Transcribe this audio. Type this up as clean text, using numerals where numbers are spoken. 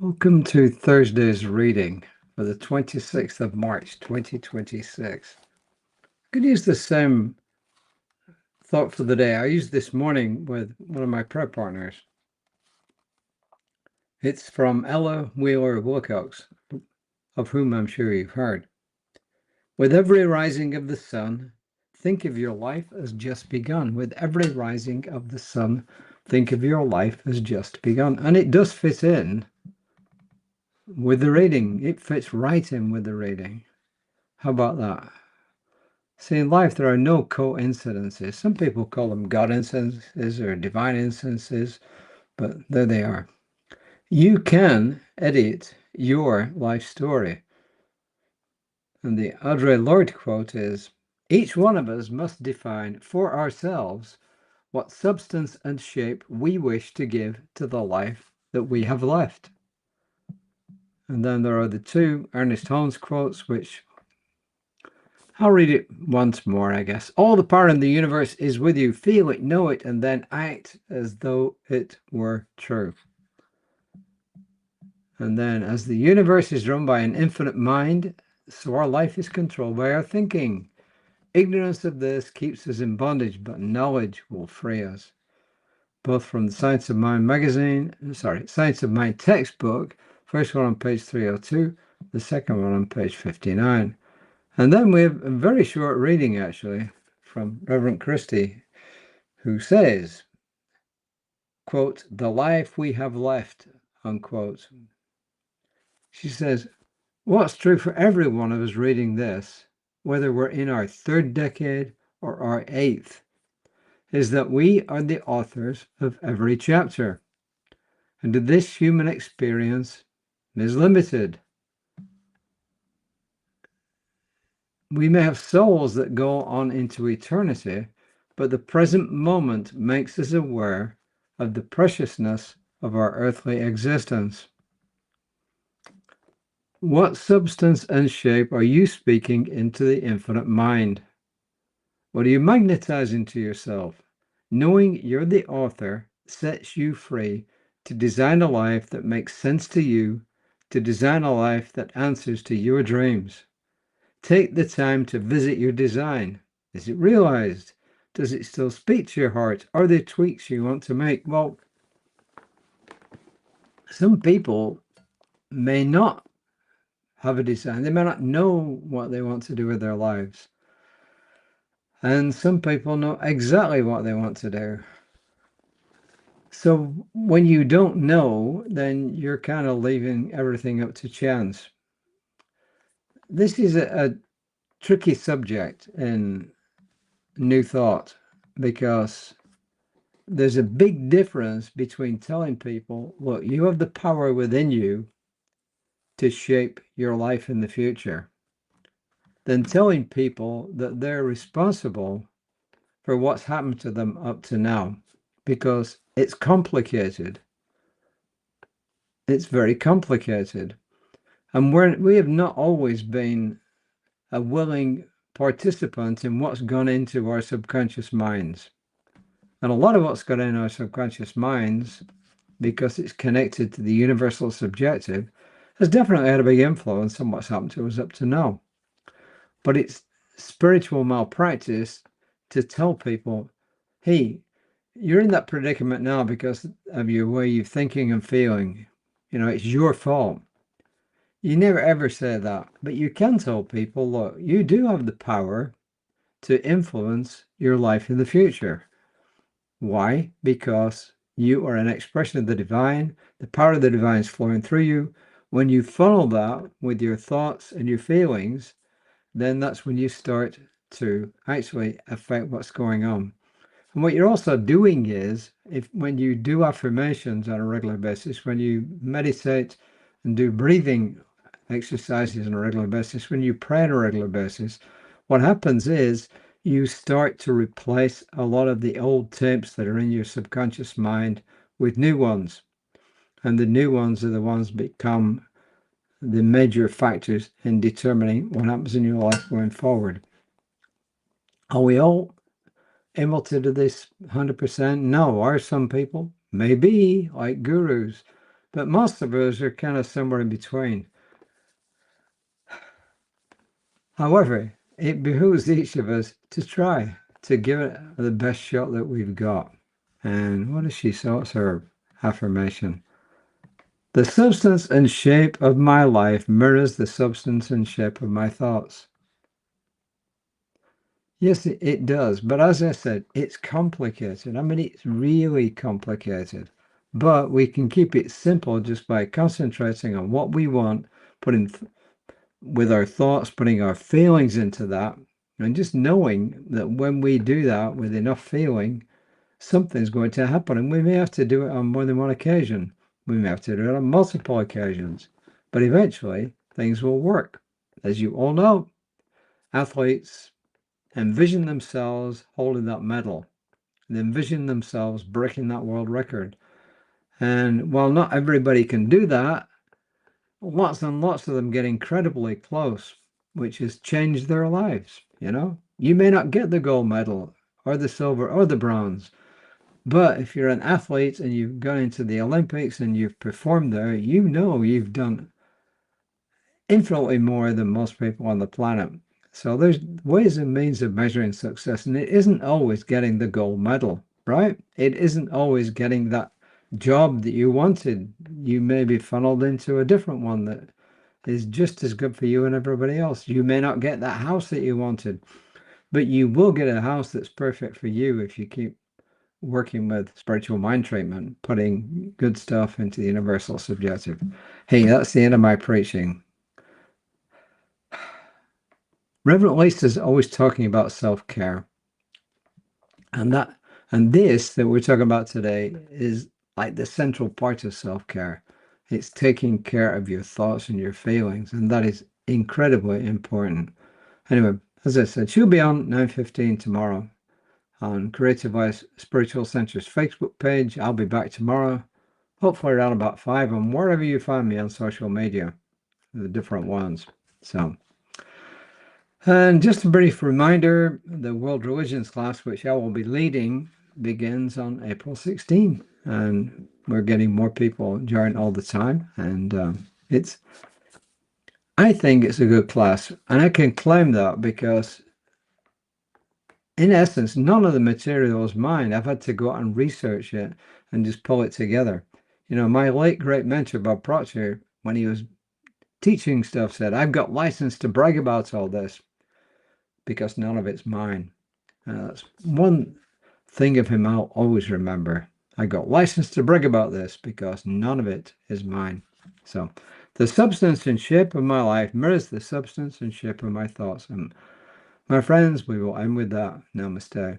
Welcome to Thursday's reading for the 26th of March, 2026. I could use the same thought for the day I used this morning with one of my prayer partners. It's from Ella Wheeler Wilcox, of whom I'm sure you've heard. With every rising of the sun, think of your life as just begun. With every rising of the sun, think of your life as just begun. And it does fit in with the reading. It fits right in with the reading. How about that? See, in life, there are no coincidences. Some people call them God incidences or divine incidences, but there they are. You can edit your life story. And the Audre Lorde quote is, each one of us must define for ourselves what substance and shape we wish to give to the life that we have left. And then there are the two Ernest Holmes quotes, which I'll read it once more, I guess. All the power in the universe is with you. Feel it, know it, and then act as though it were true. And then, as the universe is run by an infinite mind, so our life is controlled by our thinking. Ignorance of this keeps us in bondage, but knowledge will free us. Both from the Science of Mind Science of Mind textbook, first one on page 302, the second one on page 59. And then we have a very short reading, actually, from Reverend Christie, who says, quote, the life we have left, unquote. She says, what's true for every one of us reading this, whether we're in our third decade or our eighth, is that we are the authors of every chapter. And this human experience is limited. We may have souls that go on into eternity, but the present moment makes us aware of the preciousness of our earthly existence. What substance and shape are you speaking into the infinite mind? What are you magnetizing to yourself? Knowing you're the author sets you free to design a life that makes sense to you, to design a life that answers to your dreams. Take the time to visit your design. Is it realized? Does it still speak to your heart? Are there tweaks you want to make? Well, some people may not have a design. They may not know what they want to do with their lives. And some people know exactly what they want to do. So when you don't know, then you're kind of leaving everything up to chance. This is a tricky subject in New Thought, because there's a big difference between telling people, look, you have the power within you to shape your life in the future, than telling people that they're responsible for what's happened to them up to now, because it's complicated. It's very complicated. And we have not always been a willing participant in what's gone into our subconscious minds. And a lot of what's gone in our subconscious minds, because it's connected to the universal subjective, has definitely had a big influence on what's happened to us up to now. But it's spiritual malpractice to tell people, hey, you're in that predicament now because of your way you're thinking and feeling. You know, it's your fault. You never ever say that, but you can tell people, look, you do have the power to influence your life in the future. Why? Because you are an expression of the divine. The power of the divine is flowing through you. When you funnel that with your thoughts and your feelings, then that's when you start to actually affect what's going on. And what you're also doing is, when you do affirmations on a regular basis, when you meditate and do breathing exercises on a regular basis, when you pray on a regular basis, what happens is you start to replace a lot of the old tapes that are in your subconscious mind with new ones. And the new ones are the ones that become the major factors in determining what happens in your life going forward. Are we all able to do this 100%? No. Are some people? Maybe, like gurus, but most of us are kind of somewhere in between. However, it behooves each of us to try to give it the best shot that we've got. And what is she? So it's her affirmation. The substance and shape of my life mirrors the substance and shape of my thoughts. Yes, it does. But as I said, it's complicated. I mean, it's really complicated. But we can keep it simple just by concentrating on what we want, putting with our thoughts, putting our feelings into that, and just knowing that when we do that with enough feeling, something's going to happen. And we may have to do it on more than one occasion. We may have to do it on multiple occasions. But eventually, things will work. As you all know, athletes envision themselves holding that medal. They envision themselves breaking that world record. And while not everybody can do that, lots and lots of them get incredibly close, which has changed their lives. You may not get the gold medal or the silver or the bronze, but if you're an athlete and you've gone into the Olympics and you've performed there, you've done infinitely more than most people on the planet. So there's ways and means of measuring success, and it isn't always getting the gold medal, right? It isn't always getting that job that you wanted. You may be funneled into a different one that is just as good for you and everybody else. You may not get that house that you wanted, but you will get a house that's perfect for you if you keep working with spiritual mind treatment, putting good stuff into the universal subjective. Hey, that's the end of my preaching. Reverend Lisa's always talking about self-care. And this that we're talking about today is like the central part of self-care. It's taking care of your thoughts and your feelings, and that is incredibly important. Anyway, as I said, she'll be on 9:15 tomorrow on Creative Life Spiritual Center's Facebook page. I'll be back tomorrow, hopefully around about 5, and wherever you find me on social media, the different ones. So, and just a brief reminder, the World Religions class, which I will be leading, begins on April 16, and we're getting more people join all the time, and I think it's a good class, and I can claim that because in essence, none of the material is mine. I've had to go out and research it and just pull it together. My late great mentor, Bob Proctor, when he was teaching stuff, said, I've got license to brag about all this because none of it's mine. That's one thing of him I'll always remember. I got license to brag about this because none of it is mine. So the substance and shape of my life mirrors the substance and shape of my thoughts. And my friends, we will end with that. Namaste.